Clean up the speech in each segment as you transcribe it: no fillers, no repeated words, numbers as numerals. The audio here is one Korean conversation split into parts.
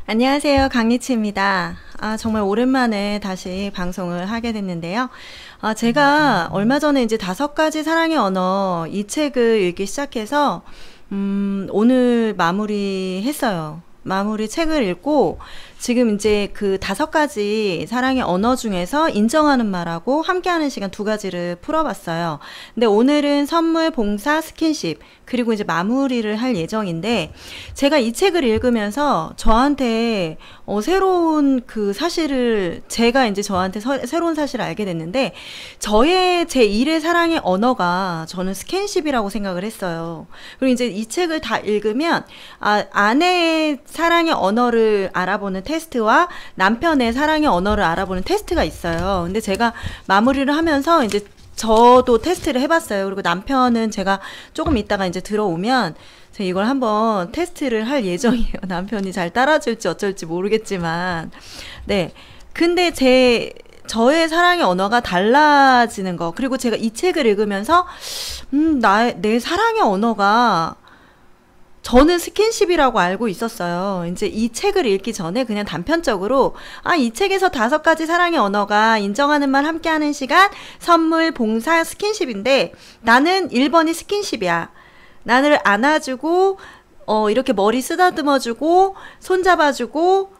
안녕하세요. 강리치입니다. 정말 오랜만에 다시 방송을 하게 됐는데요. 제가 얼마 전에 이제 5가지 사랑의 언어 이 책을 읽기 시작해서, 오늘 마무리했어요. 마무리 책을 읽고, 지금 이제 그 5가지 사랑의 언어 중에서 인정하는 말하고 함께하는 시간 2가지를 풀어봤어요. 근데 오늘은 선물, 봉사, 스킨십, 그리고 이제 마무리를 할 예정인데, 제가 이 책을 읽으면서 저한테 새로운 그 사실을, 제가 이제 저한테 새로운 사실을 알게 됐는데, 제 1의 사랑의 언어가 저는 스킨십이라고 생각을 했어요. 그리고 이제 이 책을 다 읽으면, 아내의 사랑의 언어를 알아보는 테스트와 남편의 사랑의 언어를 알아보는 테스트가 있어요. 근데 제가 마무리를 하면서 이제 저도 테스트를 해봤어요. 그리고 남편은 제가 조금 있다가 이제 들어오면 제가 이걸 한번 테스트를 할 예정이에요. 남편이 잘 따라줄지 어쩔지 모르겠지만. 네. 근데 저의 사랑의 언어가 달라지는 거. 그리고 제가 이 책을 읽으면서, 내 사랑의 언어가 저는 스킨십이라고 알고 있었어요. 이제 이 책을 읽기 전에 그냥 단편적으로, 이 책에서 5가지 사랑의 언어가 인정하는 말, 함께하는 시간, 선물, 봉사, 스킨십인데, 나는 1번이 스킨십이야. 나를 안아주고, 이렇게 머리 쓰다듬어주고, 손잡아주고,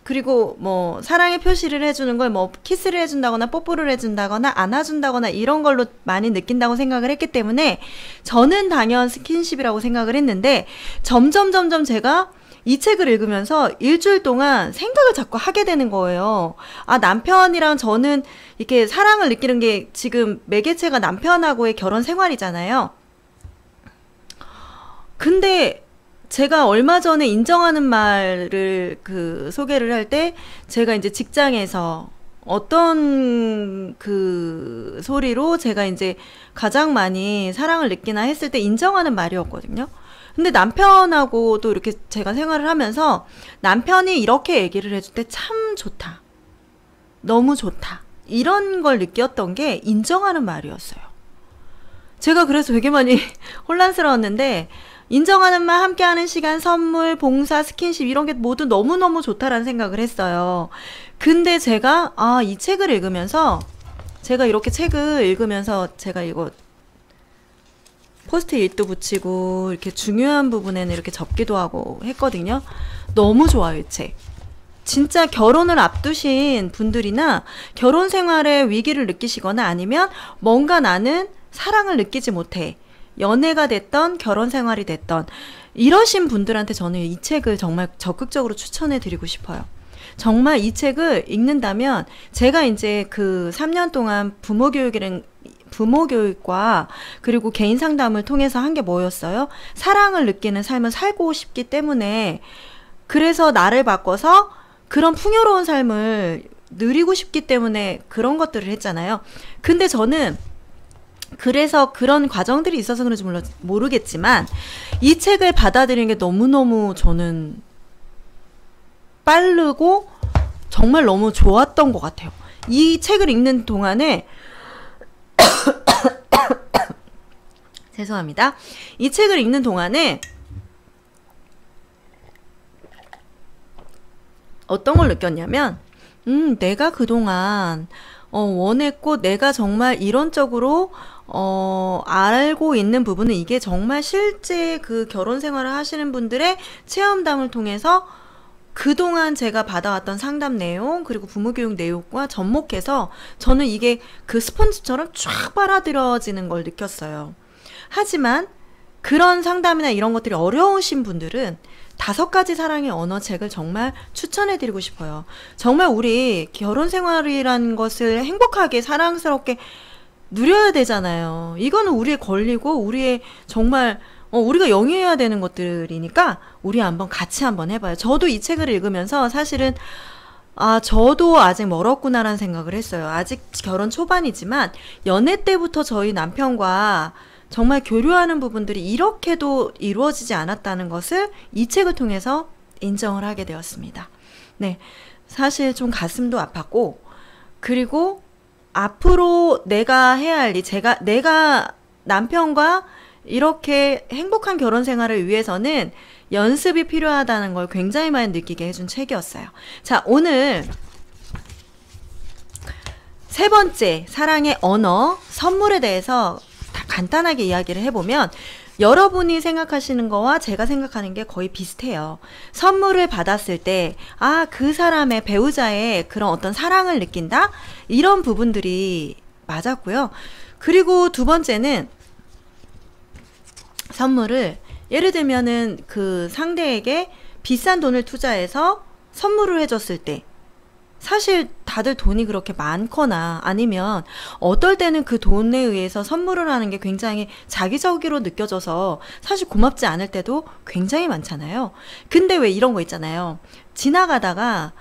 그리고 뭐 사랑의 표시를 해주는 걸 뭐 키스를 해준다거나 뽀뽀를 해준다거나 안아준다거나 이런 걸로 많이 느낀다고 생각을 했기 때문에 저는 당연 스킨십이라고 생각을 했는데, 점점 제가 이 책을 읽으면서 일주일 동안 생각을 자꾸 하게 되는 거예요. 남편이랑 저는 이렇게 사랑을 느끼는 게 지금 매개체가 남편하고의 결혼 생활이잖아요. 근데 제가 얼마 전에 인정하는 말을 소개를 할 때, 제가 이제 직장에서 어떤 그 소리로 제가 이제 가장 많이 사랑을 느끼나 했을 때 인정하는 말이었거든요. 근데 남편하고도 이렇게 제가 생활을 하면서 남편이 이렇게 얘기를 해줄 때 참 좋다. 너무 좋다. 이런 걸 느꼈던 게 인정하는 말이었어요. 제가 그래서 되게 많이 혼란스러웠는데, 인정하는 말, 함께하는 시간, 선물, 봉사, 스킨십 이런 게 모두 너무너무 좋다라는 생각을 했어요. 근데 제가 이 책을 읽으면서, 제가 이렇게 책을 읽으면서 제가 이거 포스트잇도 붙이고 이렇게 중요한 부분에는 이렇게 접기도 하고 했거든요. 너무 좋아요, 이 책. 진짜 결혼을 앞두신 분들이나 결혼 생활에 위기를 느끼시거나 아니면 뭔가 나는 사랑을 느끼지 못해, 연애가 됐던 결혼 생활이 됐던 이러신 분들한테 저는 이 책을 정말 적극적으로 추천해 드리고 싶어요. 정말 이 책을 읽는다면, 제가 이제 그 3년 동안 부모 교육과 그리고 개인 상담을 통해서 한 게 뭐였어요? 사랑을 느끼는 삶을 살고 싶기 때문에, 그래서 나를 바꿔서 그런 풍요로운 삶을 누리고 싶기 때문에 그런 것들을 했잖아요. 근데 저는 그래서 그런 과정들이 있어서 그런지 모르겠지만 이 책을 받아들이는 게 너무너무 저는 빠르고 정말 너무 좋았던 것 같아요. 이 책을 읽는 동안에 죄송합니다. 이 책을 읽는 동안에 어떤 걸 느꼈냐면, 내가 그동안 원했고, 내가 정말 이론적으로 알고 있는 부분은 이게 정말 실제 그 결혼 생활을 하시는 분들의 체험담을 통해서 그동안 제가 받아왔던 상담 내용, 그리고 부모 교육 내용과 접목해서 저는 이게 그 스펀지처럼 쫙 빨아들여지는 걸 느꼈어요. 하지만 그런 상담이나 이런 것들이 어려우신 분들은 5가지 사랑의 언어 책을 정말 추천해드리고 싶어요. 정말 우리 결혼 생활이라는 것을 행복하게 사랑스럽게 누려야 되잖아요. 이거는 우리의 권리고 우리의 정말 우리가 영위해야 되는 것들이니까 우리 같이 한번 해봐요. 저도 이 책을 읽으면서 사실은 저도 아직 멀었구나라는 생각을 했어요. 아직 결혼 초반이지만 연애 때부터 저희 남편과 정말 교류하는 부분들이 이렇게도 이루어지지 않았다는 것을 이 책을 통해서 인정을 하게 되었습니다. 네, 사실 좀 가슴도 아팠고, 그리고 앞으로 내가 해야 할 일, 내가 남편과 이렇게 행복한 결혼 생활을 위해서는 연습이 필요하다는 걸 굉장히 많이 느끼게 해준 책이었어요. 자, 오늘 세 번째 사랑의 언어, 선물에 대해서 다 간단하게 이야기를 해보면 여러분이 생각하시는 거와 제가 생각하는 게 거의 비슷해요. 선물을 받았을 때, 아, 그 사람의 배우자의 그런 어떤 사랑을 느낀다? 이런 부분들이 맞았고요. 그리고 두 번째는 선물을 예를 들면은 그 상대에게 비싼 돈을 투자해서 선물을 해줬을 때 사실 다들 돈이 그렇게 많거나 아니면 어떨 때는 그 돈에 의해서 선물을 하는 게 굉장히 자기적으로 느껴져서 사실 고맙지 않을 때도 굉장히 많잖아요. 근데 왜 이런 거 있잖아요. 지나가다가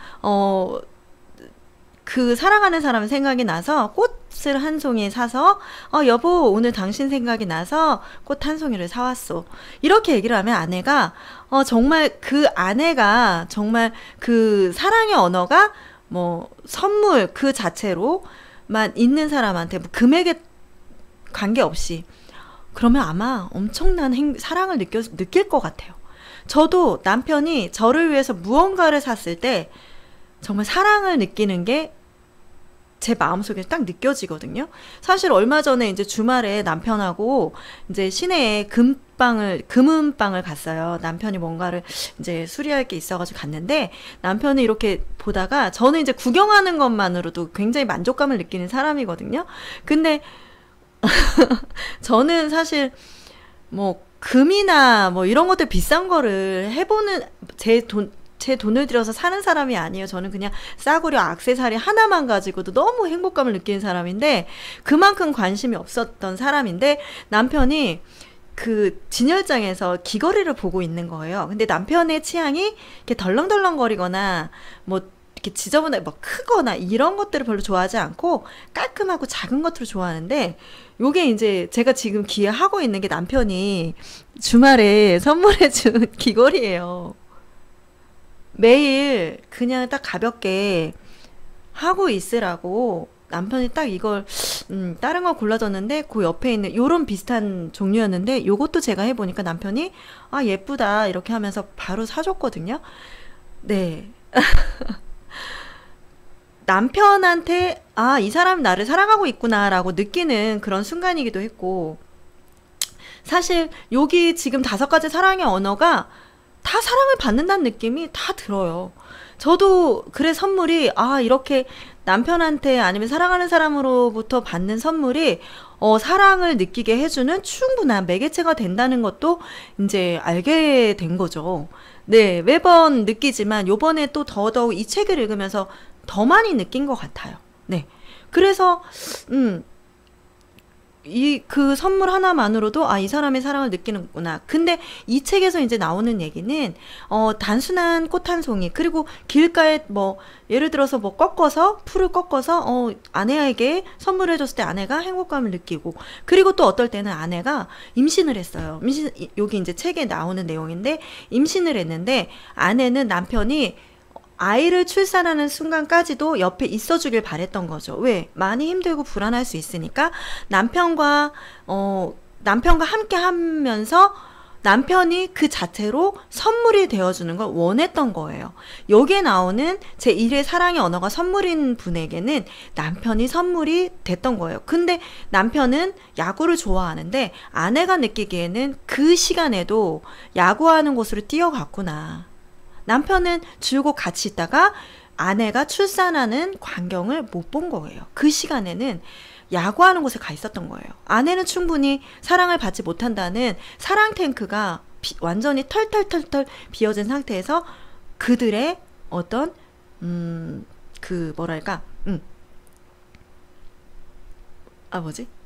그 사랑하는 사람 생각이 나서 꽃을 한 송이 사서 여보 오늘 당신 생각이 나서 꽃 한 송이를 사왔어. 이렇게 얘기를 하면 아내가 정말 그 아내가 정말 그 사랑의 언어가 뭐 선물 그 자체로만 있는 사람한테 뭐 금액에 관계없이 그러면 아마 엄청난 사랑을 느낄 것 같아요. 저도 남편이 저를 위해서 무언가를 샀을 때 정말 사랑을 느끼는 게 제 마음속에 딱 느껴지거든요. 사실 얼마 전에 이제 주말에 남편하고 이제 시내에 금은방을 갔어요. 남편이 뭔가를 이제 수리할 게 있어가지고 갔는데 남편이 이렇게 보다가 저는 이제 구경하는 것만으로도 굉장히 만족감을 느끼는 사람이거든요. 근데 저는 사실 뭐 금이나 뭐 이런 것들 비싼 거를 해보는 제 돈을 들여서 사는 사람이 아니에요. 저는 그냥 싸구려 액세서리 하나만 가지고도 너무 행복감을 느끼는 사람인데 그만큼 관심이 없었던 사람인데 남편이 그 진열장에서 귀걸이를 보고 있는 거예요. 근데 남편의 취향이 이렇게 덜렁덜렁거리거나 뭐 이렇게 지저분하게 뭐 크거나 이런 것들을 별로 좋아하지 않고 깔끔하고 작은 것들을 좋아하는데 요게 이제 제가 지금 기회하고 있는 게 남편이 주말에 선물해준 귀걸이에요. 매일 그냥 딱 가볍게 하고 있으라고 남편이 딱 이걸 다른 거 골라줬는데 그 옆에 있는 요런 비슷한 종류였는데 요것도 제가 해보니까 남편이 아 예쁘다 이렇게 하면서 바로 사줬거든요. 네. 남편한테 아, 이 사람이 나를 사랑하고 있구나 라고 느끼는 그런 순간이기도 했고 사실 여기 지금 5가지 사랑의 언어가 다 사랑을 받는다는 느낌이 다 들어요. 저도 그래 선물이 아 이렇게 남편한테 아니면 사랑하는 사람으로부터 받는 선물이 사랑을 느끼게 해주는 충분한 매개체가 된다는 것도 이제 알게 된 거죠. 네, 매번 느끼지만 요번에 또 더더욱 이 책을 읽으면서 더 많이 느낀 것 같아요. 네, 그래서 그 선물 하나만으로도 아, 이 사람의 사랑을 느끼는구나. 근데 이 책에서 이제 나오는 얘기는 단순한 꽃 한 송이 그리고 길가에 뭐 예를 들어서 뭐 풀을 꺾어서 아내에게 선물을 해줬을 때 아내가 행복감을 느끼고 그리고 또 어떨 때는 아내가 임신을 했어요. 여기 이제 책에 나오는 내용인데 임신을 했는데 아내는 남편이 아이를 출산하는 순간까지도 옆에 있어주길 바랬던 거죠. 왜? 많이 힘들고 불안할 수 있으니까 남편과 함께 하면서 남편이 그 자체로 선물이 되어주는 걸 원했던 거예요. 여기에 나오는 제1의 사랑의 언어가 선물인 분에게는 남편이 선물이 됐던 거예요. 근데 남편은 야구를 좋아하는데 아내가 느끼기에는 그 시간에도 야구하는 곳으로 뛰어갔구나. 남편은 줄곧 같이 있다가 아내가 출산하는 광경을 못 본 거예요. 그 시간에는 야구하는 곳에 가 있었던 거예요. 아내는 충분히 사랑을 받지 못한다는 사랑 탱크가 완전히 털털털털 비어진 상태에서 그들의 어떤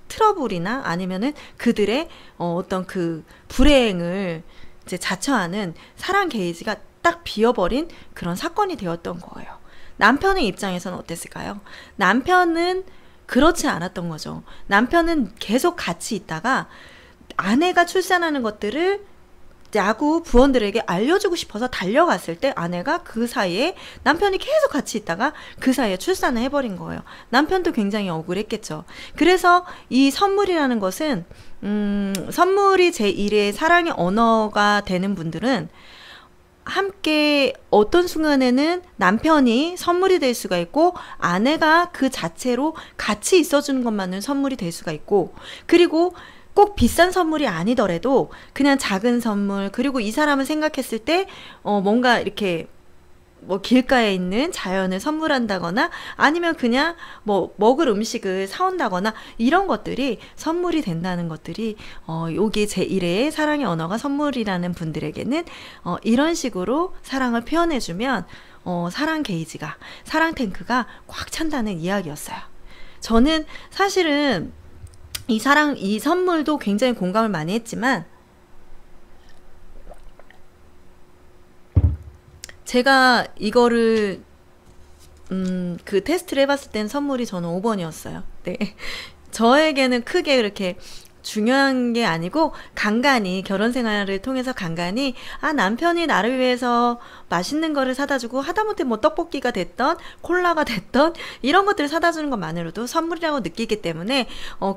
트러블이나 아니면은 그들의 어떤 그 불행을 이제 자처하는 사랑 게이지가 딱 비어버린 그런 사건이 되었던 거예요. 남편의 입장에서는 어땠을까요? 남편은 그렇지 않았던 거죠. 남편은 계속 같이 있다가 아내가 출산하는 것들을 야구 부원들에게 알려주고 싶어서 달려갔을 때 아내가 그 사이에 남편이 계속 같이 있다가 그 사이에 출산을 해버린 거예요. 남편도 굉장히 억울했겠죠. 그래서 이 선물이라는 것은 선물이 제1의 사랑의 언어가 되는 분들은 함께 어떤 순간에는 남편이 선물이 될 수가 있고 아내가 그 자체로 같이 있어주는 것만은 선물이 될 수가 있고, 그리고 꼭 비싼 선물이 아니더라도 그냥 작은 선물, 그리고 이 사람을 생각했을 때 뭔가 이렇게 뭐 길가에 있는 자연을 선물한다거나 아니면 그냥 뭐 먹을 음식을 사온다거나 이런 것들이 선물이 된다는 것들이 요게 제1의 사랑의 언어가 선물이라는 분들에게는 이런 식으로 사랑을 표현해주면 사랑 게이지가, 사랑 탱크가 꽉 찬다는 이야기였어요. 저는 사실은 이 선물도 굉장히 공감을 많이 했지만 제가 이거를 그 테스트를 해봤을 땐 선물이 저는 5번이었어요. 네. 저에게는 크게 그렇게 중요한 게 아니고 간간히 결혼 생활을 통해서 간간히 남편이 나를 위해서 맛있는 거를 사다 주고 하다못해 뭐 떡볶이가 됐던 콜라가 됐던 이런 것들을 사다 주는 것만으로도 선물이라고 느끼기 때문에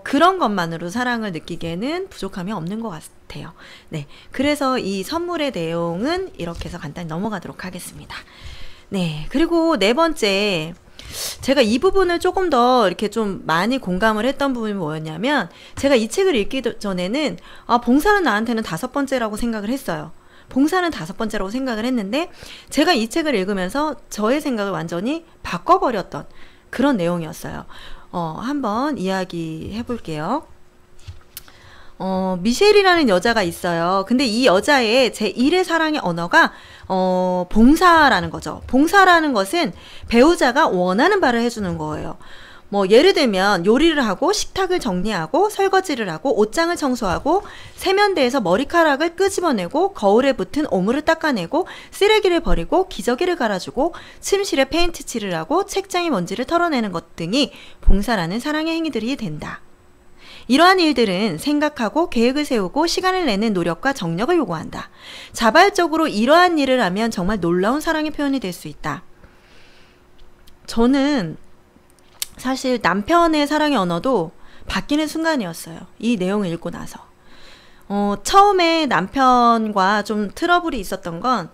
그런 것만으로 사랑을 느끼기에는 부족함이 없는 것 같아요. 네, 그래서 이 선물의 내용은 이렇게 해서 간단히 넘어가도록 하겠습니다. 네, 그리고 네 번째, 제가 이 부분을 조금 더 이렇게 좀 많이 공감을 했던 부분이 뭐였냐면, 제가 이 책을 읽기 전에는 봉사는 나한테는 5번째라고 생각을 했어요. 봉사는 5번째라고 생각을 했는데 제가 이 책을 읽으면서 저의 생각을 완전히 바꿔버렸던 그런 내용이었어요. 한번 이야기해 볼게요. 미셸이라는 여자가 있어요. 근데 이 여자의 제1의 사랑의 언어가 봉사라는 거죠. 봉사라는 것은 배우자가 원하는 바를 해주는 거예요. 뭐 예를 들면 요리를 하고 식탁을 정리하고 설거지를 하고 옷장을 청소하고 세면대에서 머리카락을 끄집어내고 거울에 붙은 오물을 닦아내고 쓰레기를 버리고 기저귀를 갈아주고 침실에 페인트 칠을 하고 책장의 먼지를 털어내는 것 등이 봉사라는 사랑의 행위들이 된다. 이러한 일들은 생각하고 계획을 세우고 시간을 내는 노력과 정력을 요구한다. 자발적으로 이러한 일을 하면 정말 놀라운 사랑의 표현이 될 수 있다. 저는 사실 남편의 사랑의 언어도 바뀌는 순간이었어요. 이 내용을 읽고 나서. 처음에 남편과 좀 트러블이 있었던 건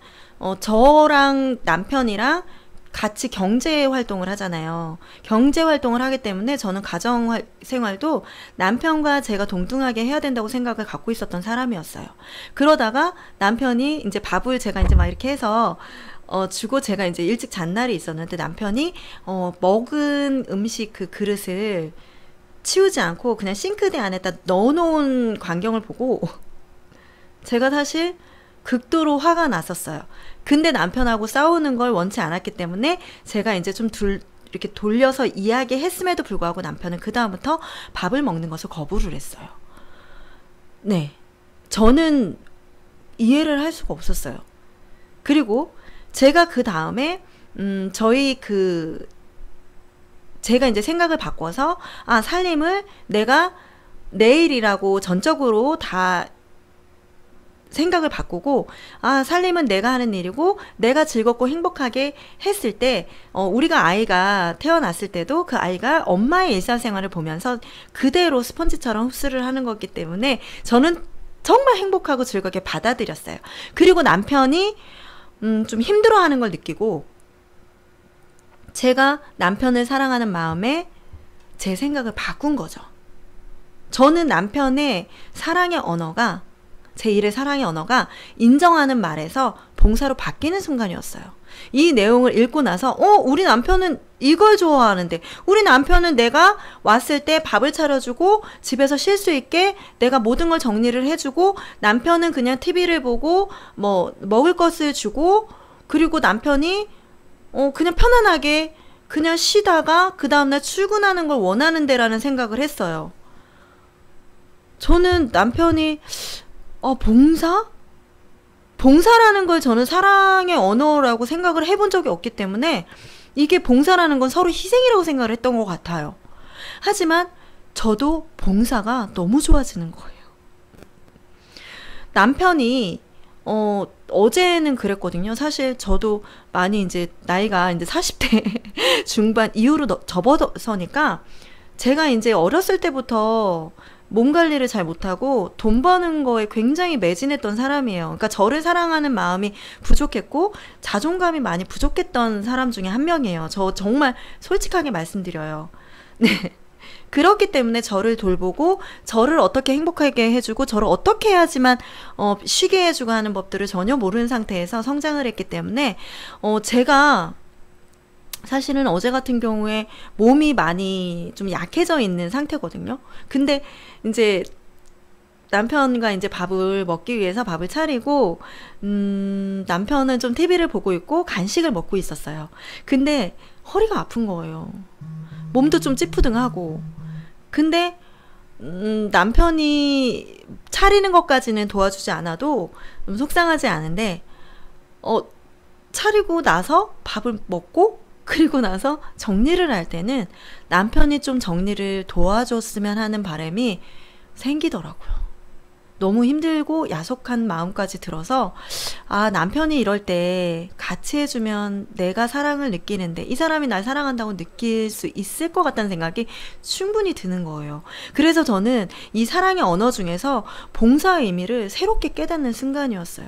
저랑 남편이랑 같이 경제 활동을 하잖아요. 경제 활동을 하기 때문에 저는 가정 생활도 남편과 제가 동등하게 해야 된다고 생각을 갖고 있었던 사람이었어요. 그러다가 남편이 이제 밥을 제가 이제 막 이렇게 해서 주고 제가 이제 일찍 잔 날이 있었는데 남편이 먹은 음식 그 그릇을 치우지 않고 그냥 싱크대 안에다 넣어놓은 광경을 보고 제가 사실 극도로 화가 났었어요. 근데 남편하고 싸우는 걸 원치 않았기 때문에 제가 이제 좀 이렇게 돌려서 이야기했음에도 불구하고 남편은 그 다음부터 밥을 먹는 것을 거부를 했어요. 네, 저는 이해를 할 수가 없었어요. 그리고 제가 그 다음에 제가 이제 생각을 바꿔서 살림을 내가 내일이라고 전적으로 다 생각을 바꾸고 살림은 내가 하는 일이고 내가 즐겁고 행복하게 했을 때 우리가 아이가 태어났을 때도 그 아이가 엄마의 일상생활을 보면서 그대로 스펀지처럼 흡수를 하는 거기 때문에 저는 정말 행복하고 즐겁게 받아들였어요. 그리고 남편이 좀 힘들어하는 걸 느끼고 제가 남편을 사랑하는 마음에 제 생각을 바꾼 거죠. 저는 남편의 사랑의 언어가 제1의 사랑의 언어가 인정하는 말에서 봉사로 바뀌는 순간이었어요. 이 내용을 읽고 나서 우리 남편은 이걸 좋아하는데, 우리 남편은 내가 왔을 때 밥을 차려주고 집에서 쉴 수 있게 내가 모든 걸 정리를 해주고, 남편은 그냥 TV를 보고 뭐 먹을 것을 주고, 그리고 남편이 그냥 편안하게 그냥 쉬다가 그 다음날 출근하는 걸 원하는데라는 생각을 했어요. 저는 남편이 봉사라는 걸 저는 사랑의 언어라고 생각을 해본 적이 없기 때문에 이게 봉사라는 건 서로 희생이라고 생각을 했던 것 같아요. 하지만 저도 봉사가 너무 좋아지는 거예요. 남편이 어제는 그랬거든요. 사실 저도 많이 이제 나이가 이제 40대 중반 이후로 접어서니까 제가 이제 어렸을 때부터 몸 관리를 잘 못하고 돈 버는 거에 굉장히 매진했던 사람이에요. 그러니까 저를 사랑하는 마음이 부족했고 자존감이 많이 부족했던 사람 중에 한 명이에요. 저 정말 솔직하게 말씀드려요. 네. 그렇기 때문에 저를 돌보고 저를 어떻게 행복하게 해주고 저를 어떻게 해야지만 쉬게 해주고 하는 법들을 전혀 모르는 상태에서 성장을 했기 때문에 제가 사실은 어제 같은 경우에 몸이 많이 좀 약해져 있는 상태거든요. 근데 이제 남편과 이제 밥을 먹기 위해서 밥을 차리고 남편은 좀 TV를 보고 있고 간식을 먹고 있었어요. 근데 허리가 아픈 거예요. 몸도 좀 찌푸둥하고. 근데 남편이 차리는 것까지는 도와주지 않아도 좀 속상하지 않은데 차리고 나서 밥을 먹고 그리고 나서 정리를 할 때는 남편이 좀 정리를 도와줬으면 하는 바람이 생기더라고요. 너무 힘들고 야속한 마음까지 들어서 남편이 이럴 때 같이 해주면 내가 사랑을 느끼는데 이 사람이 날 사랑한다고 느낄 수 있을 것 같다는 생각이 충분히 드는 거예요. 그래서 저는 이 사랑의 언어 중에서 봉사의 의미를 새롭게 깨닫는 순간이었어요.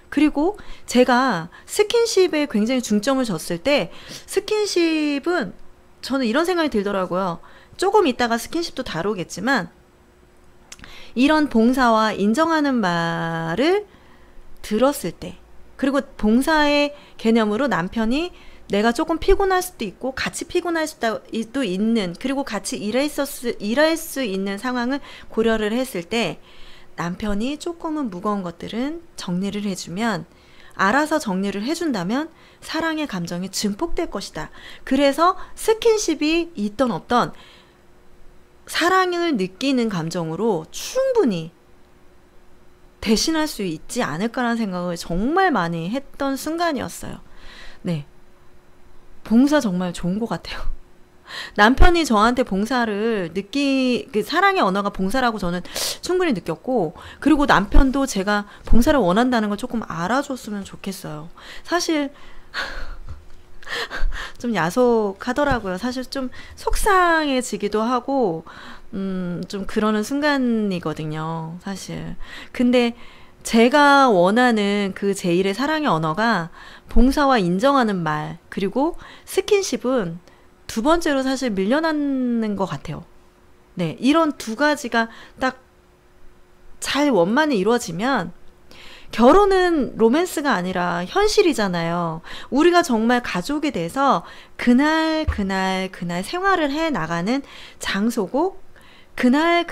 그리고 제가 스킨십에 굉장히 중점을 줬을 때 스킨십은 저는 이런 생각이 들더라고요. 조금 이따가 스킨십도 다루겠지만 이런 봉사와 인정하는 말을 들었을 때 그리고 봉사의 개념으로 남편이 내가 조금 피곤할 수도 있고 같이 피곤할 수도 있는 그리고 같이 일할 수 있는 상황을 고려를 했을 때 남편이 조금은 무거운 것들은 정리를 해주면 알아서 정리를 해준다면 사랑의 감정이 증폭될 것이다. 그래서 스킨십이 있던 없던 사랑을 느끼는 감정으로 충분히 대신할 수 있지 않을까라는 생각을 정말 많이 했던 순간이었어요. 네. 봉사 정말 좋은 것 같아요. 남편이 저한테 봉사를 그 사랑의 언어가 봉사라고 저는 충분히 느꼈고, 그리고 남편도 제가 봉사를 원한다는 걸 조금 알아줬으면 좋겠어요. 사실 좀 야속하더라고요. 사실 좀 속상해지기도 하고 좀 그러는 순간이거든요, 사실. 근데 제가 원하는 그 제1의 사랑의 언어가 봉사와 인정하는 말, 그리고 스킨십은 두 번째로 사실 밀려나는 것 같아요. 네, 이런 두 가지가 딱 잘 원만히 이루어지면 결혼은 로맨스가 아니라 현실이잖아요. 우리가 정말 가족이 돼서 그날 생활을 해 나가는 장소고, 그날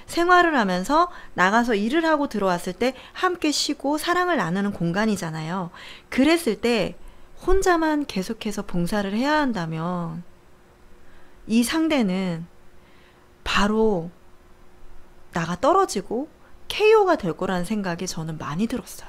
생활을 하면서 나가서 일을 하고 들어왔을 때 함께 쉬고 사랑을 나누는 공간이잖아요. 그랬을 때 혼자만 계속해서 봉사를 해야 한다면 이 상대는 바로 나가 떨어지고 KO가 될 거라는 생각이 저는 많이 들었어요.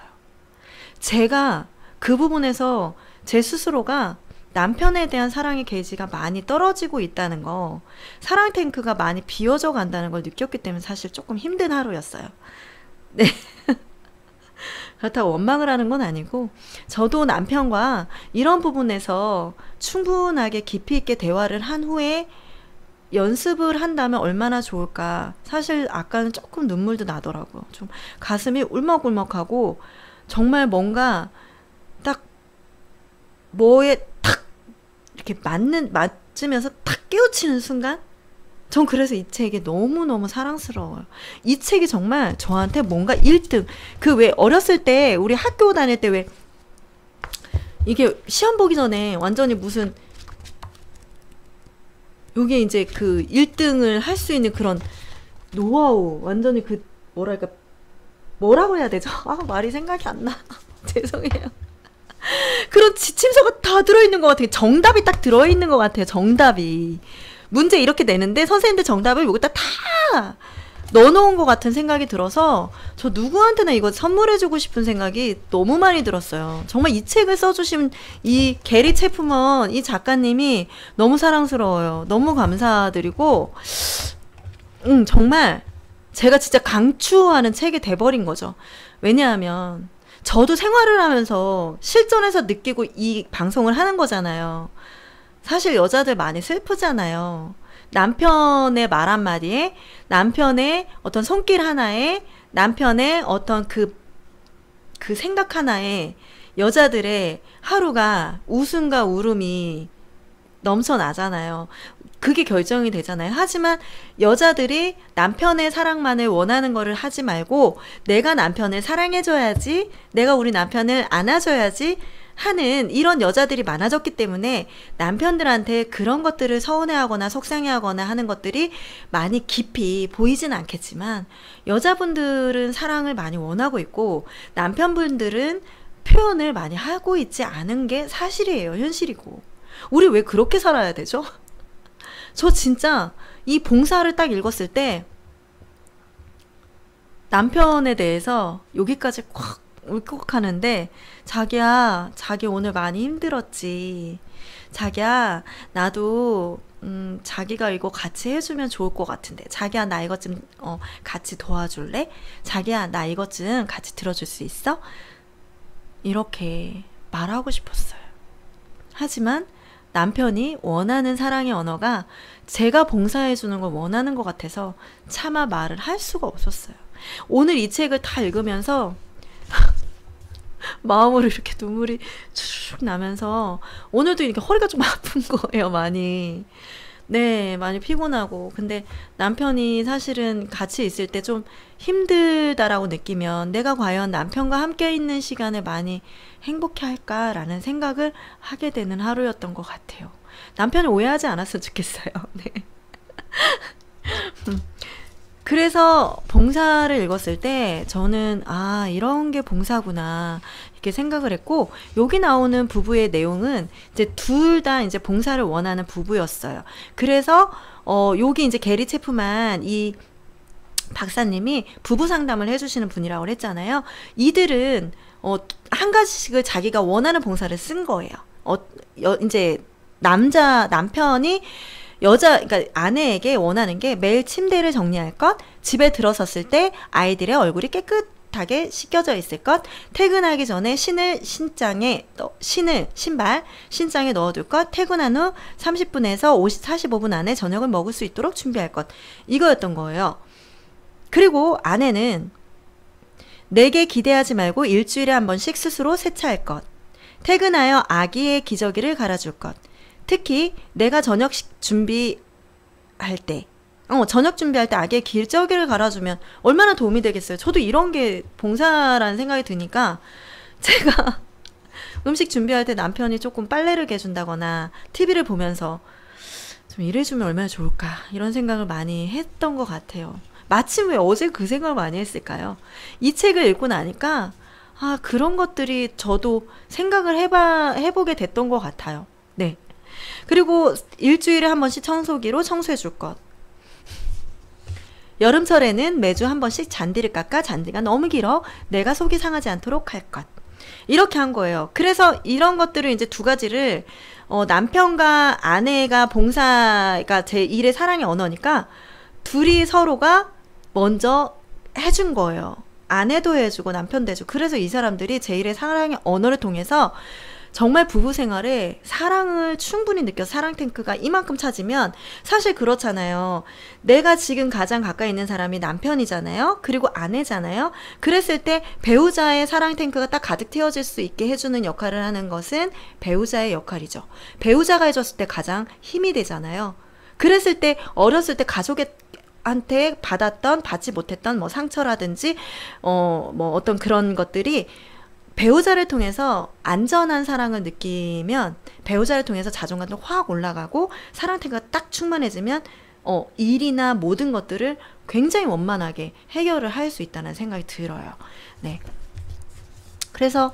제가 그 부분에서 제 스스로가 남편에 대한 사랑의 게이지가 많이 떨어지고 있다는 거, 사랑 탱크가 많이 비워져 간다는 걸 느꼈기 때문에 사실 조금 힘든 하루였어요. 네. 그렇다고 원망을 하는 건 아니고, 저도 남편과 이런 부분에서 충분하게 깊이 있게 대화를 한 후에 연습을 한다면 얼마나 좋을까. 사실 아까는 조금 눈물도 나더라고요. 좀 가슴이 울먹울먹하고, 정말 뭔가 딱 뭐에 탁 이렇게 맞으면서 탁 깨우치는 순간? 전 그래서 이 책이 너무너무 사랑스러워요. 이 책이 정말 저한테 뭔가 1등, 그 왜 어렸을 때 우리 학교 다닐 때 왜 이게 시험 보기 전에 완전히 무슨 요게 이제 그 1등을 할 수 있는 그런 노하우, 완전히 그 뭐랄까, 뭐라고 해야 되죠? 말이 생각이 안 나. 죄송해요. 그런 지침서가 다 들어있는 것 같아요. 정답이 딱 들어있는 것 같아요. 정답이. 문제 이렇게 내는데 선생님들 정답을 여기다 다 넣어놓은 것 같은 생각이 들어서 저 누구한테나 이거 선물해주고 싶은 생각이 너무 많이 들었어요. 정말 이 책을 써주신 이 게리 체프먼 이 작가님이 너무 사랑스러워요. 너무 감사드리고 정말 제가 진짜 강추하는 책이 돼버린 거죠. 왜냐하면 저도 생활을 하면서 실전에서 느끼고 이 방송을 하는 거잖아요. 사실 여자들 많이 슬프잖아요. 남편의 말 한마디에, 남편의 어떤 손길 하나에, 남편의 어떤 그 생각 하나에 여자들의 하루가 웃음과 울음이 넘쳐나잖아요. 그게 결정이 되잖아요. 하지만 여자들이 남편의 사랑만을 원하는 거를 하지 말고 내가 남편을 사랑해줘야지, 내가 우리 남편을 안아줘야지 하는 이런 여자들이 많아졌기 때문에 남편들한테 그런 것들을 서운해하거나 속상해하거나 하는 것들이 많이 깊이 보이진 않겠지만 여자분들은 사랑을 많이 원하고 있고 남편분들은 표현을 많이 하고 있지 않은 게 사실이에요. 현실이고. 우리 왜 그렇게 살아야 되죠? 저 진짜 이 봉사를 딱 읽었을 때 남편에 대해서 여기까지 콱 울컥하는데, 자기야, 자기 오늘 많이 힘들었지. 자기야, 나도 자기가 이거 같이 해주면 좋을 것 같은데. 자기야, 나 이것 좀 같이 도와줄래? 자기야, 나 이것 좀 같이 들어줄 수 있어? 이렇게 말하고 싶었어요. 하지만 남편이 원하는 사랑의 언어가 제가 봉사해주는 걸 원하는 것 같아서 차마 말을 할 수가 없었어요. 오늘 이 책을 다 읽으면서 마음으로 이렇게 눈물이 쭉 나면서 오늘도 이렇게 허리가 좀 아픈 거예요, 많이. 네, 많이 피곤하고. 근데 남편이 사실은 같이 있을 때 좀 힘들다라고 느끼면 내가 과연 남편과 함께 있는 시간을 많이 행복해 할까라는 생각을 하게 되는 하루였던 것 같아요. 남편이 오해하지 않았으면 좋겠어요. 네. 그래서 봉사를 읽었을 때 저는 아, 이런 게 봉사구나 이렇게 생각을 했고, 여기 나오는 부부의 내용은 이제 둘 다 이제 봉사를 원하는 부부였어요. 그래서 여기 이제 게리 체프만 이 박사님이 부부 상담을 해주시는 분이라고 했잖아요. 이들은 한 가지씩을 자기가 원하는 봉사를 쓴 거예요. 이제 남편이 그러니까 아내에게 원하는 게 매일 침대를 정리할 것, 집에 들어섰을 때 아이들의 얼굴이 깨끗하게 씻겨져 있을 것, 퇴근하기 전에 신발, 신장에 넣어둘 것, 퇴근한 후 30분에서 45분 안에 저녁을 먹을 수 있도록 준비할 것. 이거였던 거예요. 그리고 아내는 내게 기대하지 말고 일주일에 한 번씩 스스로 세차할 것, 퇴근하여 아기의 기저귀를 갈아줄 것, 특히 내가 저녁 준비할 때 아기의 기저귀를 갈아주면 얼마나 도움이 되겠어요. 저도 이런 게 봉사라는 생각이 드니까 제가 음식 준비할 때 남편이 조금 빨래를 개준다거나 TV를 보면서 좀 일해주면 얼마나 좋을까 이런 생각을 많이 했던 것 같아요. 마침 왜 어제 그 생각을 많이 했을까요? 이 책을 읽고 나니까 아, 그런 것들이 저도 생각을 해보게 됐던 것 같아요. 네. 그리고 일주일에 한 번씩 청소기로 청소해 줄 것. 여름철에는 매주 한 번씩 잔디를 깎아 잔디가 너무 길어 내가 속이 상하지 않도록 할 것. 이렇게 한 거예요. 그래서 이런 것들을 이제 두 가지를 남편과 아내가 봉사가 제 일의 사랑의 언어니까 둘이 서로가 먼저 해준 거예요. 아내도 해주고 남편도 해주고. 그래서 이 사람들이 제 일의 사랑의 언어를 통해서 정말 부부 생활에 사랑을 충분히 느껴. 사랑 탱크가 이만큼 차지면 사실 그렇잖아요. 내가 지금 가장 가까이 있는 사람이 남편이잖아요. 그리고 아내잖아요. 그랬을 때 배우자의 사랑 탱크가 딱 가득 채워질 수 있게 해주는 역할을 하는 것은 배우자의 역할이죠. 배우자가 해줬을 때 가장 힘이 되잖아요. 그랬을 때 어렸을 때 가족한테 받지 못했던 뭐 상처라든지 뭐 어떤 그런 것들이 배우자를 통해서 안전한 사랑을 느끼면 배우자를 통해서 자존감도 확 올라가고 사랑 탱크가 딱 충만해지면 일이나 모든 것들을 굉장히 원만하게 해결을 할 수 있다는 생각이 들어요. 네. 그래서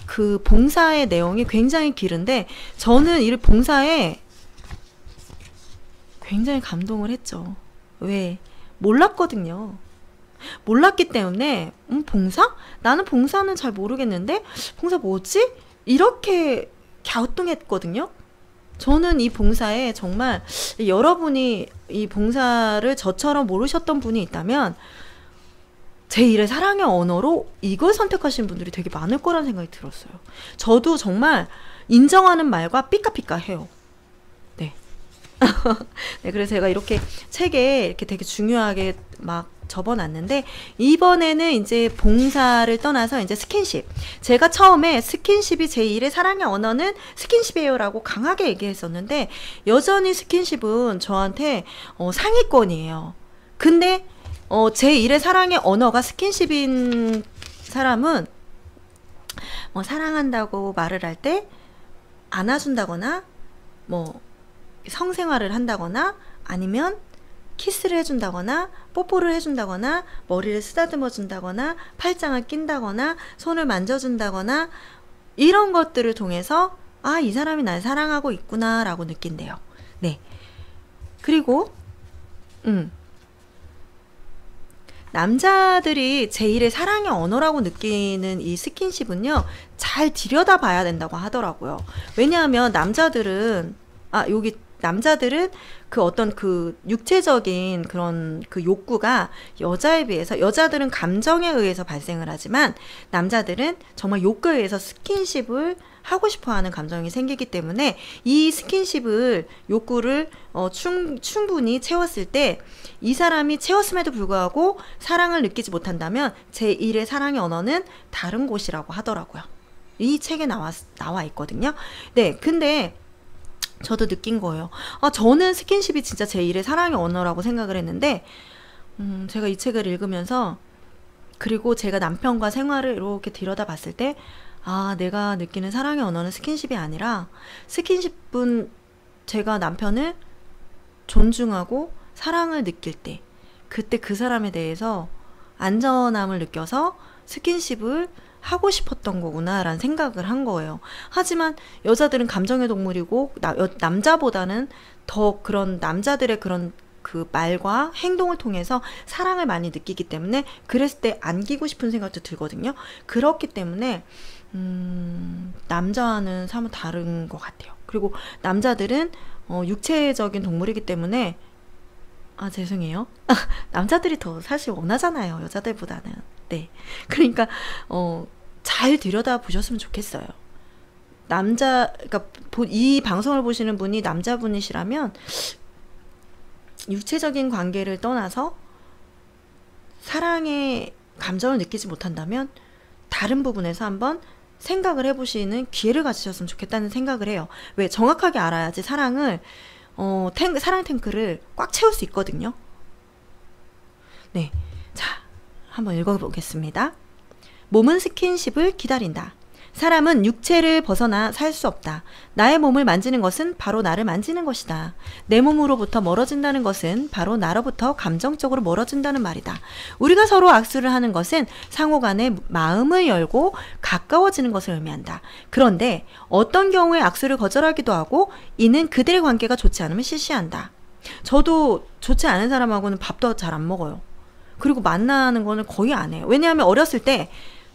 그 봉사의 내용이 굉장히 길은데 저는 이 봉사에 굉장히 감동을 했죠. 왜? 몰랐거든요. 몰랐기 때문에 봉사? 나는 봉사는 잘 모르겠는데 봉사 뭐지? 이렇게 갸우뚱했거든요. 저는 이 봉사에 정말 여러분이 이 봉사를 저처럼 모르셨던 분이 있다면 제1의 사랑의 언어로 이걸 선택하시는 분들이 되게 많을 거라는 생각이 들었어요. 저도 정말 인정하는 말과 삐까삐까해요. 네. 네, 그래서 제가 이렇게 책에 이렇게 되게 중요하게 막 접어놨는데, 이번에는 이제 봉사를 떠나서 이제 스킨십. 제가 처음에 스킨십이 제1의 사랑의 언어는 스킨십이에요 라고 강하게 얘기했었는데, 여전히 스킨십은 저한테 상위권이에요. 근데 제1의 사랑의 언어가 스킨십인 사람은 뭐 사랑한다고 말을 할 때 안아준다거나 뭐 성생활을 한다거나 아니면 키스를 해준다거나 뽀뽀를 해준다거나 머리를 쓰다듬어 준다거나 팔짱을 낀다거나 손을 만져준다거나 이런 것들을 통해서 아, 이 사람이 날 사랑하고 있구나 라고 느낀대요. 네. 그리고 남자들이 제1의 사랑의 언어라고 느끼는 이 스킨십은요, 잘 들여다 봐야 된다고 하더라고요. 왜냐하면 남자들은 그 어떤 그 육체적인 그런 그 욕구가 여자에 비해서, 여자들은 감정에 의해서 발생을 하지만 남자들은 정말 욕구에 의해서 스킨십을 하고 싶어 하는 감정이 생기기 때문에 이 스킨십을, 욕구를 충분히 채웠을 때 이 사람이 채웠음에도 불구하고 사랑을 느끼지 못한다면 제1의 사랑의 언어는 다른 곳이라고 하더라고요. 이 책에 나와 있거든요. 네, 근데 저도 느낀 거예요. 아, 저는 스킨십이 진짜 제1의 사랑의 언어라고 생각을 했는데, 제가 이 책을 읽으면서, 그리고 제가 남편과 생활을 이렇게 들여다봤을 때, 아, 내가 느끼는 사랑의 언어는 스킨십이 아니라, 스킨십은 제가 남편을 존중하고 사랑을 느낄 때, 그때 그 사람에 대해서 안전함을 느껴서 스킨십을 하고 싶었던 거구나 라는 생각을 한 거예요. 하지만 여자들은 감정의 동물이고 남자보다는 더 그런 남자들의 그런 그 말과 행동을 통해서 사랑을 많이 느끼기 때문에 그랬을 때 안기고 싶은 생각도 들거든요. 그렇기 때문에 남자와는 사뭇 다른 것 같아요. 그리고 남자들은 육체적인 동물이기 때문에, 아, 죄송해요. 남자들이 더 사실 원하잖아요, 여자들보다는. 네. 그러니까, 잘 들여다 보셨으면 좋겠어요. 그러니까, 이 방송을 보시는 분이 남자분이시라면, 육체적인 관계를 떠나서 사랑의 감정을 느끼지 못한다면, 다른 부분에서 한번 생각을 해보시는 기회를 가지셨으면 좋겠다는 생각을 해요. 왜? 정확하게 알아야지 사랑 탱크를 꽉 채울 수 있거든요. 네. 자, 한번 읽어보겠습니다. 몸은 스킨십을 기다린다. 사람은 육체를 벗어나 살 수 없다. 나의 몸을 만지는 것은 바로 나를 만지는 것이다. 내 몸으로부터 멀어진다는 것은 바로 나로부터 감정적으로 멀어진다는 말이다. 우리가 서로 악수를 하는 것은 상호 간에 마음을 열고 가까워지는 것을 의미한다. 그런데 어떤 경우에 악수를 거절하기도 하고 이는 그들의 관계가 좋지 않으면 실시한다. 저도 좋지 않은 사람하고는 밥도 잘 안 먹어요. 그리고 만나는 거는 거의 안 해요. 왜냐하면 어렸을 때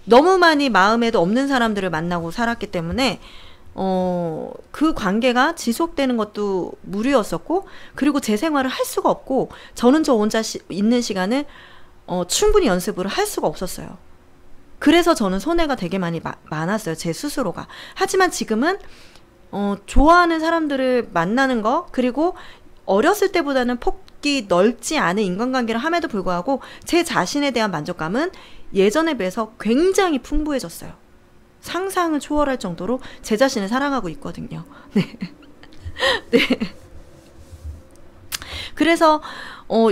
너무 많이 마음에도 없는 사람들을 만나고 살았기 때문에 그 관계가 지속되는 것도 무리였었고, 그리고 제 생활을 할 수가 없고, 저는 저 혼자 있는 시간을 충분히 연습을 할 수가 없었어요. 그래서 저는 손해가 되게 많이 많았어요, 제 스스로가. 하지만 지금은 좋아하는 사람들을 만나는 거, 그리고 어렸을 때보다는 폭이 넓지 않은 인간관계를 함에도 불구하고 제 자신에 대한 만족감은 예전에 비해서 굉장히 풍부해졌어요. 상상을 초월할 정도로 제 자신을 사랑하고 있거든요. 네. 네. 그래서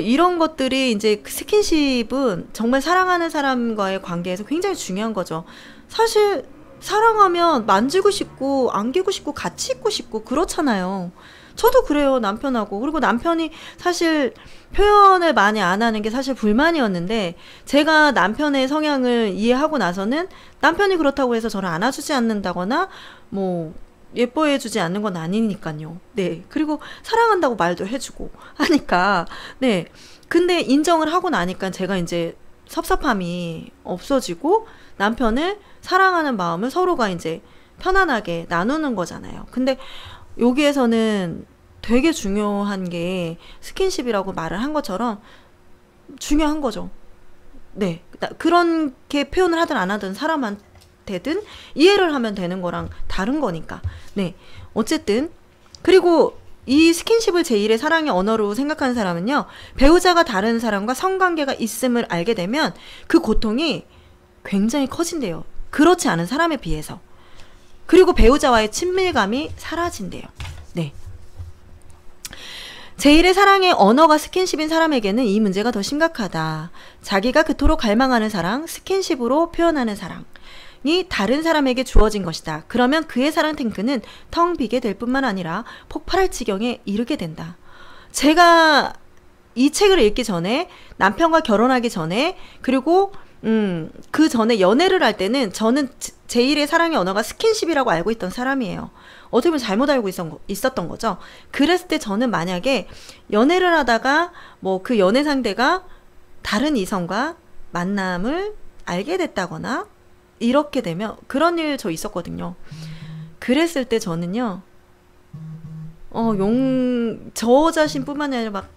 이런 것들이 이제 스킨십은 정말 사랑하는 사람과의 관계에서 굉장히 중요한 거죠. 사실 사랑하면 만지고 싶고 안기고 싶고 같이 있고 싶고 그렇잖아요. 저도 그래요, 남편하고. 그리고 남편이 사실 표현을 많이 안 하는 게 사실 불만이었는데, 제가 남편의 성향을 이해하고 나서는 남편이 그렇다고 해서 저를 안아주지 않는다거나 뭐 예뻐해주지 않는 건 아니니까요. 네. 그리고 사랑한다고 말도 해주고 하니까, 네. 근데 인정을 하고 나니까 제가 이제 섭섭함이 없어지고 남편을 사랑하는 마음을 서로가 이제 편안하게 나누는 거잖아요. 근데 여기에서는 되게 중요한 게 스킨십이라고 말을 한 것처럼 중요한 거죠. 네. 그렇게 표현을 하든 안 하든 사람한테든 이해를 하면 되는 거랑 다른 거니까. 네. 어쨌든. 그리고 이 스킨십을 제1의 사랑의 언어로 생각하는 사람은요, 배우자가 다른 사람과 성관계가 있음을 알게 되면 그 고통이 굉장히 커진대요. 그렇지 않은 사람에 비해서. 그리고 배우자와의 친밀감이 사라진대요. 네. 제1의 사랑의 언어가 스킨십인 사람에게는 이 문제가 더 심각하다. 자기가 그토록 갈망하는 사랑, 스킨십으로 표현하는 사랑이 다른 사람에게 주어진 것이다. 그러면 그의 사랑 탱크는 텅 비게 될 뿐만 아니라 폭발할 지경에 이르게 된다. 제가 이 책을 읽기 전에, 남편과 결혼하기 전에, 그리고 그 전에 연애를 할 때는 저는 제1의 사랑의 언어가 스킨십이라고 알고 있던 사람이에요. 어떻게 보면 잘못 알고 있었던 거죠. 그랬을 때 저는 만약에 연애를 하다가 뭐 그 연애 상대가 다른 이성과 만남을 알게 됐다거나 이렇게 되면, 그런 일 저 있었거든요. 그랬을 때 저는요, 저 자신뿐만 아니라 막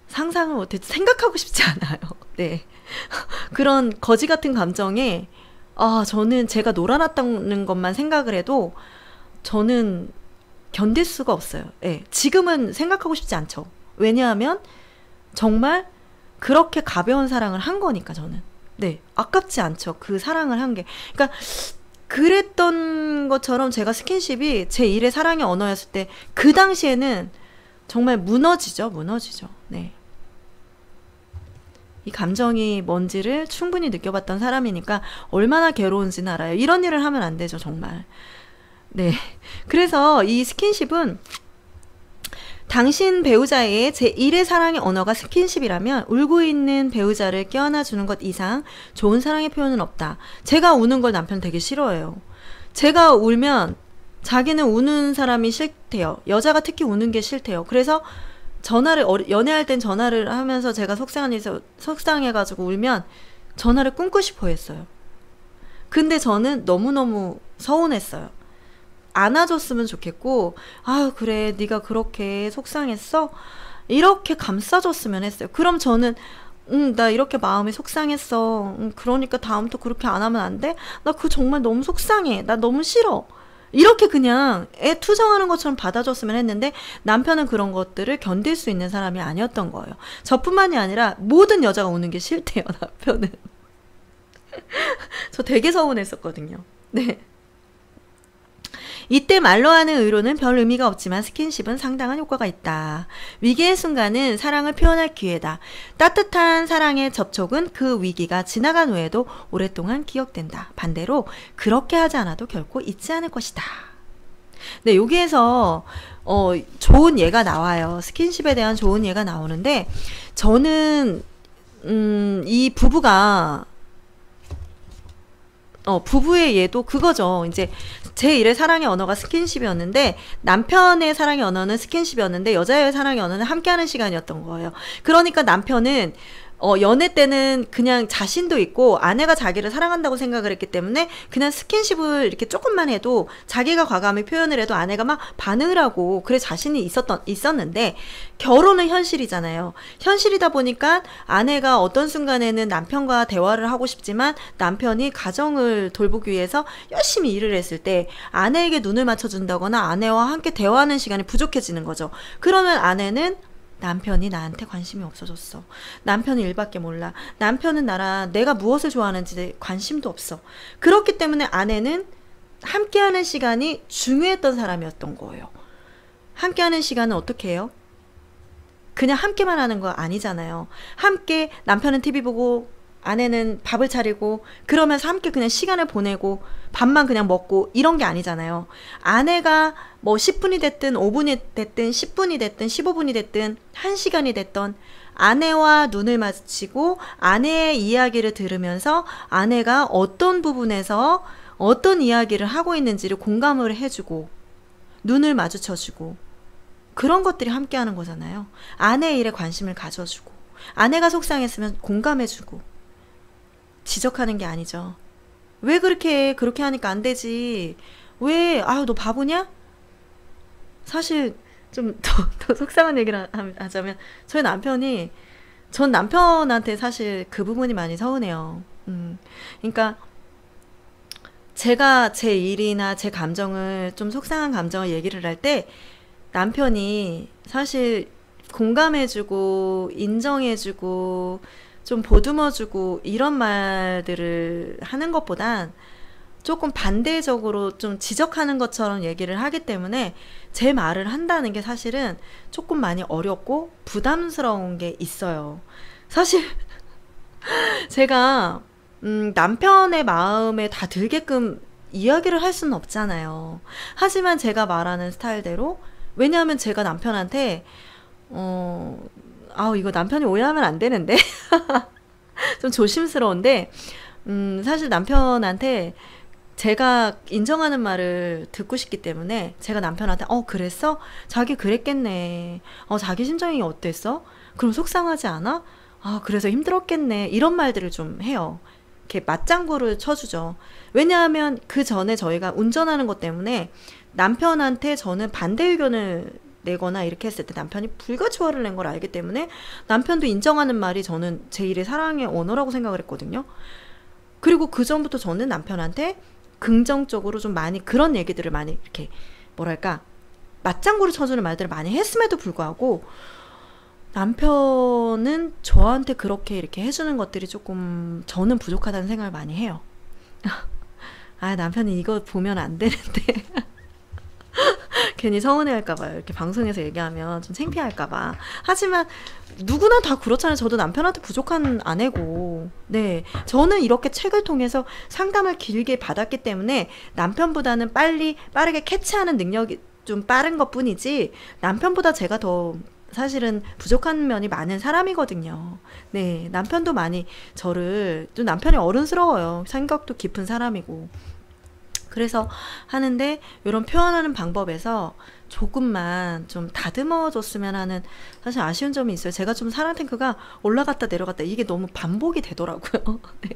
상상을 못해, 생각하고 싶지 않아요. 네. 그런 거지 같은 감정에, 저는 제가 놀아났다는 것만 생각을 해도 저는 견딜 수가 없어요. 네. 지금은 생각하고 싶지 않죠. 왜냐하면 정말 그렇게 가벼운 사랑을 한 거니까, 저는. 네. 아깝지 않죠. 그 사랑을 한 게. 그러니까 그랬던 것처럼 제가 스킨십이 제1의 사랑의 언어였을 때 그 당시에는 정말 무너지죠. 네. 이 감정이 뭔지를 충분히 느껴봤던 사람이니까 얼마나 괴로운지는 알아요. 이런 일을 하면 안 되죠, 정말. 네. 그래서 이 스킨십은 당신 배우자의 제1의 사랑의 언어가 스킨십이라면 울고 있는 배우자를 껴안아주는 것 이상 좋은 사랑의 표현은 없다. 제가 우는 걸 남편 되게 싫어해요. 제가 울면 자기는 우는 사람이 싫대요. 여자가 특히 우는 게 싫대요. 그래서 연애할 땐 전화를 하면서 제가 속상해가지고 울면 전화를 끊고 싶어 했어요. 근데 저는 너무너무 서운했어요. 안아줬으면 좋겠고, 아유, 그래, 네가 그렇게 속상했어? 이렇게 감싸줬으면 했어요. 그럼 저는, 나 이렇게 마음이 속상했어. 그러니까 다음부터 그렇게 안 하면 안 돼? 나 그거 정말 너무 속상해. 나 너무 싫어. 이렇게 그냥 애 투정하는 것처럼 받아줬으면 했는데, 남편은 그런 것들을 견딜 수 있는 사람이 아니었던 거예요. 저뿐만이 아니라 모든 여자가 우는 게 싫대요, 남편은. 저 되게 서운했었거든요. 네. 이때 말로 하는 의로는 별 의미가 없지만 스킨십은 상당한 효과가 있다. 위기의 순간은 사랑을 표현할 기회다. 따뜻한 사랑의 접촉은 그 위기가 지나간 후에도 오랫동안 기억된다. 반대로 그렇게 하지 않아도 결코 잊지 않을 것이다. 네, 여기에서 좋은 예가 나와요. 스킨십에 대한 좋은 예가 나오는데, 저는 이 부부가 부부의 예도 그거죠. 이제 제1의 사랑의 언어가 스킨십이었는데, 남편의 사랑의 언어는 스킨십이었는데, 여자의 사랑의 언어는 함께하는 시간이었던 거예요. 그러니까 남편은 연애 때는 그냥 자신도 있고 아내가 자기를 사랑한다고 생각을 했기 때문에 그냥 스킨십을 이렇게 조금만 해도, 자기가 과감히 표현을 해도 아내가 막 반응을 하고 그래 자신이 있었는데, 결혼은 현실이잖아요. 현실이다 보니까 아내가 어떤 순간에는 남편과 대화를 하고 싶지만 남편이 가정을 돌보기 위해서 열심히 일을 했을 때 아내에게 눈을 맞춰준다거나 아내와 함께 대화하는 시간이 부족해지는 거죠. 그러면 아내는 남편이 나한테 관심이 없어졌어. 남편은 일밖에 몰라. 남편은 내가 무엇을 좋아하는지 관심도 없어. 그렇기 때문에 아내는 함께하는 시간이 중요했던 사람이었던 거예요. 함께하는 시간은 어떻게 해요? 그냥 함께만 하는 거 아니잖아요. 함께 남편은 TV 보고 아내는 밥을 차리고 그러면서 함께 그냥 시간을 보내고 밥만 그냥 먹고 이런 게 아니잖아요. 아내가 뭐 10분이 됐든 5분이 됐든 10분이 됐든 15분이 됐든 1시간이 됐던 아내와 눈을 마주치고 아내의 이야기를 들으면서 아내가 어떤 부분에서 어떤 이야기를 하고 있는지를 공감을 해주고 눈을 마주쳐주고, 그런 것들이 함께하는 거잖아요. 아내의 일에 관심을 가져주고 아내가 속상했으면 공감해주고, 지적하는 게 아니죠. 왜 그렇게 하니까 안 되지. 왜, 아유, 너 바보냐? 사실, 좀 더 속상한 얘기를 하자면, 저희 남편이 전 남편한테 사실 그 부분이 많이 서운해요. 그러니까 제가 제 일이나 제 감정을 좀 속상한 감정을 얘기를 할 때 남편이 사실 공감해주고 인정해주고 좀 보듬어주고 이런 말들을 하는 것보단 조금 반대적으로 좀 지적하는 것처럼 얘기를 하기 때문에 제 말을 한다는 게 사실은 조금 많이 어렵고 부담스러운 게 있어요. 사실 제가 남편의 마음에 다 들게끔 이야기를 할 수는 없잖아요. 하지만 제가 말하는 스타일대로, 왜냐하면 제가 남편한테 이거 남편이 오해하면 안 되는데 좀 조심스러운데 사실 남편한테 제가 인정하는 말을 듣고 싶기 때문에 제가 남편한테 그랬어? 자기 그랬겠네. 자기 심정이 어땠어? 그럼 속상하지 않아? 그래서 힘들었겠네. 이런 말들을 좀 해요. 이렇게 맞장구를 쳐주죠. 왜냐하면 그 전에 저희가 운전하는 것 때문에 남편한테 저는 반대 의견을 내거나 이렇게 했을 때 남편이 불같이 화를 낸 걸 알기 때문에 남편도 인정하는 말이 저는 제 일의 사랑의 언어라고 생각을 했거든요. 그리고 그 전부터 저는 남편한테 긍정적으로 좀 많이 그런 얘기들을 많이 이렇게 뭐랄까 맞장구를 쳐주는 말들을 많이 했음에도 불구하고 남편은 저한테 그렇게 이렇게 해주는 것들이 조금 저는 부족하다는 생각을 많이 해요. 남편이 이거 보면 안 되는데 괜히 서운해할까봐요. 이렇게 방송에서 얘기하면 좀 창피할까봐. 하지만 누구나 다 그렇잖아요. 저도 남편한테 부족한 아내고, 네, 저는 이렇게 책을 통해서 상담을 길게 받았기 때문에 남편보다는 빠르게 캐치하는 능력이 좀 빠른 것 뿐이지 남편보다 제가 더 사실은 부족한 면이 많은 사람이거든요. 네, 남편도 많이 저를, 좀 남편이 어른스러워요. 생각도 깊은 사람이고. 그래서 하는데 이런 표현하는 방법에서 조금만 좀 다듬어 줬으면 하는 사실 아쉬운 점이 있어요. 제가 좀 사랑 탱크가 올라갔다 내려갔다 이게 너무 반복이 되더라고요. 네.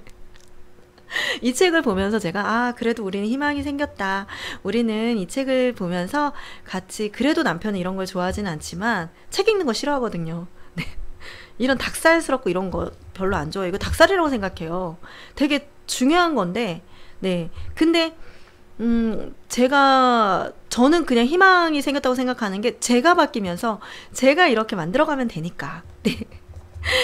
이 책을 보면서 제가 그래도 우리는 희망이 생겼다. 우리는 이 책을 보면서 같이, 그래도 남편은 이런 걸 좋아하지는 않지만 책 읽는 거 싫어하거든요. 네. 이런 닭살스럽고 이런 거 별로 안 좋아해요. 이거 닭살이라고 생각해요. 되게 중요한 건데, 네. 근데 저는 그냥 희망이 생겼다고 생각하는 게 제가 바뀌면서 제가 이렇게 만들어가면 되니까. 네.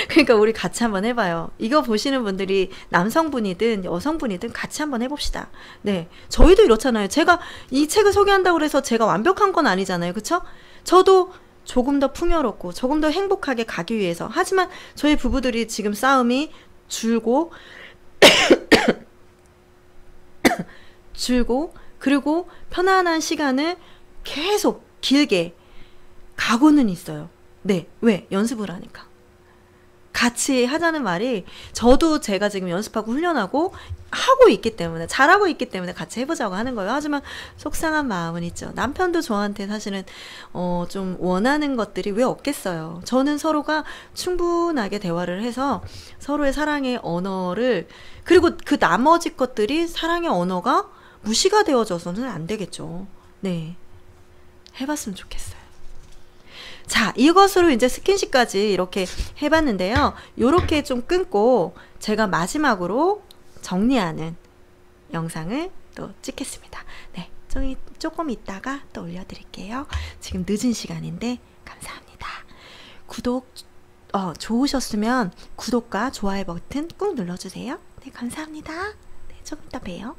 그러니까 우리 같이 한번 해봐요. 이거 보시는 분들이 남성분이든 여성분이든 같이 한번 해봅시다. 네. 저희도 이렇잖아요. 제가 이 책을 소개한다고 해서 제가 완벽한 건 아니잖아요. 그쵸? 저도 조금 더 풍요롭고 조금 더 행복하게 가기 위해서. 하지만 저희 부부들이 지금 싸움이 줄고 그리고 편안한 시간을 계속 길게 가고는 있어요. 네. 왜? 연습을 하니까. 같이 하자는 말이, 저도 제가 지금 연습하고 훈련하고 하고 있기 때문에, 잘하고 있기 때문에 같이 해보자고 하는 거예요. 하지만 속상한 마음은 있죠. 남편도 저한테 사실은 좀 원하는 것들이 왜 없겠어요. 저는 서로가 충분하게 대화를 해서 서로의 사랑의 언어를, 그리고 그 나머지 것들이 사랑의 언어가 무시가 되어져서는 안 되겠죠. 네. 해봤으면 좋겠어요. 자, 이것으로 이제 스킨십까지 이렇게 해봤는데요. 요렇게 좀 끊고 제가 마지막으로 정리하는 영상을 또 찍겠습니다. 네. 조금 있다가 또 올려드릴게요. 지금 늦은 시간인데 감사합니다. 구독, 좋으셨으면 구독과 좋아요 버튼 꾹 눌러주세요. 네, 감사합니다. 네, 조금 이따 봬요.